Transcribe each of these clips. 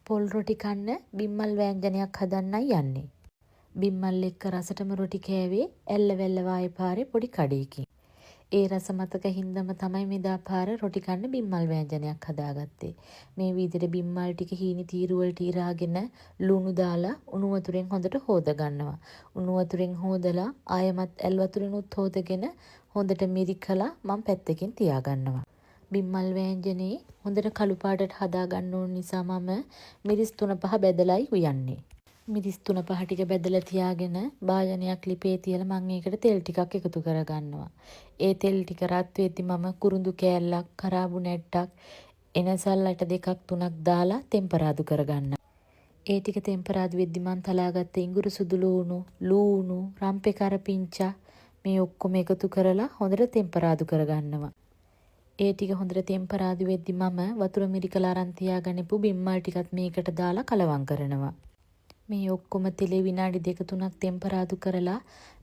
පොල් රොටි කන්න බිම්මල් වෑංජනයක් හදන්නයි යන්නේ. බිම්මල් එක්ක රසටම රොටි කෑවේ ඇල්ල වැල්ල වායේ පාරේ පොඩි කඩේකින්. ඒ රස මතක හින්දම තමයි මෙදා පාර රොටි කන්න බිම්මල් වෑංජනයක් හදාගත්තේ. මේ විදිහට බිම්මල් ටික හීනි තීරුවලට ඉරාගෙන ලුණු දාලා උණු වතුරෙන් හොඳට හොද ගන්නවා. උණු වතුරෙන් හොදලා ආයමත් ඇල් වතුරෙනුත් හොදගෙන හොඳට මිරිකලා මම පැත්තකින් තියා ගන්නවා. බිම්මල් වෑංජනේ හොඳට කළු පාටට හදා ගන්න ඕන නිසා මම මිරිස් 3-5 බෙදලායි උයන්නේ. මිරිස් 3-5 ටික බෙදලා තියාගෙන භාජනයක් ලිපේ තියලා මම ඒකට තෙල් ටිකක් එකතු කර ගන්නවා. ඒ තෙල් ටික රත් වෙද්දි මම කුරුඳු කෑල්ලක්, කරාබු නැට්ටක්, එනසල් අට 2-3ක් දාලා තෙම්පරාදු කර ගන්නවා. ඒ ටික තෙම්පරාදු වෙද්දි මම තලාගත්ත ඉඟුරු සුදු ලූණු, රම්පේ කරපිංචා මේ ඔක්කොම එකතු කරලා හොඳට තෙම්පරාදු කර ගන්නවා. ඒ ටික හොඳට තෙම්පරාදු වෙද්දි මම වතුර මිරිකලා අරන් තියාගන්නපු බිම්මල් ටිකත් මේකට දාලා කලවම් කරනවා. මේ ඔක්කොම තෙලේ විනාඩි 2-3ක් තෙම්පරාදු කරලා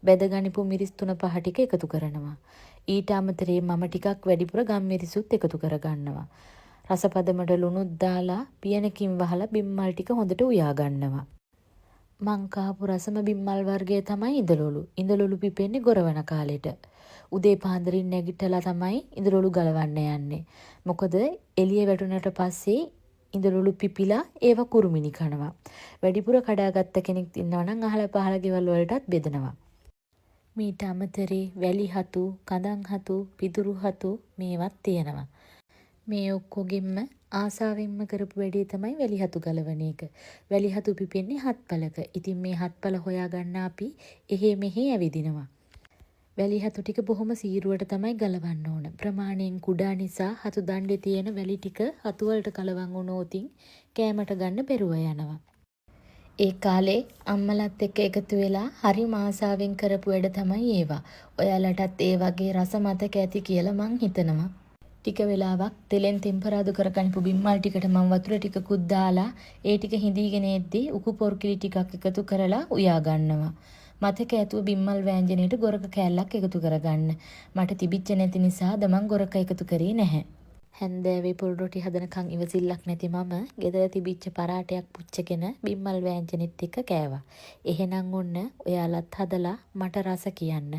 බෙදගනිපු මිරිස් 3-5 ටික එකතු කරනවා. ඊට අමතරේ මම ටිකක් වැඩිපුර ගම් මිරිසුත් එකතු කර ගන්නවා. රසපදමට ලුණුත් දාලා පියනකින් වහලා බිම්මල් ටික හොඳට උයා ගන්නවා. මං කාපු රසම බිම්මල් වර්ගය තමයි ඉඳලොලු. ඉඳලොලු පිපෙන්නේ ගොරවන කාලෙට. උදේ පාන්දරින් නැගිටලා තමයි ඉඳලොලු ගලවන්න යන්නේ. මොකද එළිය වැටුණට පස්සේ ඉඳලොලු පිපිලා ඒව කුරුමිනි කනවා. වැඩිපුර කඩාගත්ත කෙනෙක් ඉන්නවා නම් අහලා පහලා ගෙවල් වලටත් බෙදනවා. මීට අමතරේ වැලි හතු, කඳන් හතු, පිදුරු හතු මේවත් තියෙනවා. මේ ඔක්කොගෙම ආසාවෙන්ම කරපු වැඩේ තමයි වැලි හතු ගලවන එක. වැලි හතු පිපෙන්නේ හත්පලක. ඉතින් මේ හත්පල හොයාගන්න අපි එහෙ මෙහෙ ඇවිදිනවා. වැලි හතු ටික බොහොම සීරුවට තමයි ගලවන්න ඕන. ප්‍රමාණයෙන් කුඩා නිසා හතු දණ්ඩේ තියෙන වැලි ටික හතු වලට කලවම් වුණොතින් කෑමට ගන්න බැරුව යනවා. ඒ කාලේ අම්මලත් එක්ක එකතු වෙලා හරි ආසාවෙන් කරපු වැඩ තමයි ඒවා. ඔයාලටත් ඒ වගේ රස මතක ඇති කියලා මං හිතනවා. ටික වෙලාවක් තෙලෙන් තෙම්පරාදු කරගනිපු බිම්මල් ටිකට මම වතුර ටිකකුත් දාලා ඒ ටික හිඳීගෙන එද්දි උකු පොර්කිලි ටිකක් එකතු කරලා උයා ගන්නවා. මතක ඇතුව බිම්මල් වෑංජනයට ගොරක කෑල්ලක් එකතු කරගන්න. මට තිබිච්ච නැති නිසා ද මං ගොරක එකතු කරේ නැහැ. හැන්දෑවේ පොල් රොටි හදනකන් ඉවසිල්ලක් නැති මම ගෙදර තිබිච්ච පරාටයක් පුච්චගෙන බිම්මල් වෑංජනෙත් එක්ක කෑවා. එහෙනම් ඔන්න ඔයාලත් හදලා මට රස කියන්න.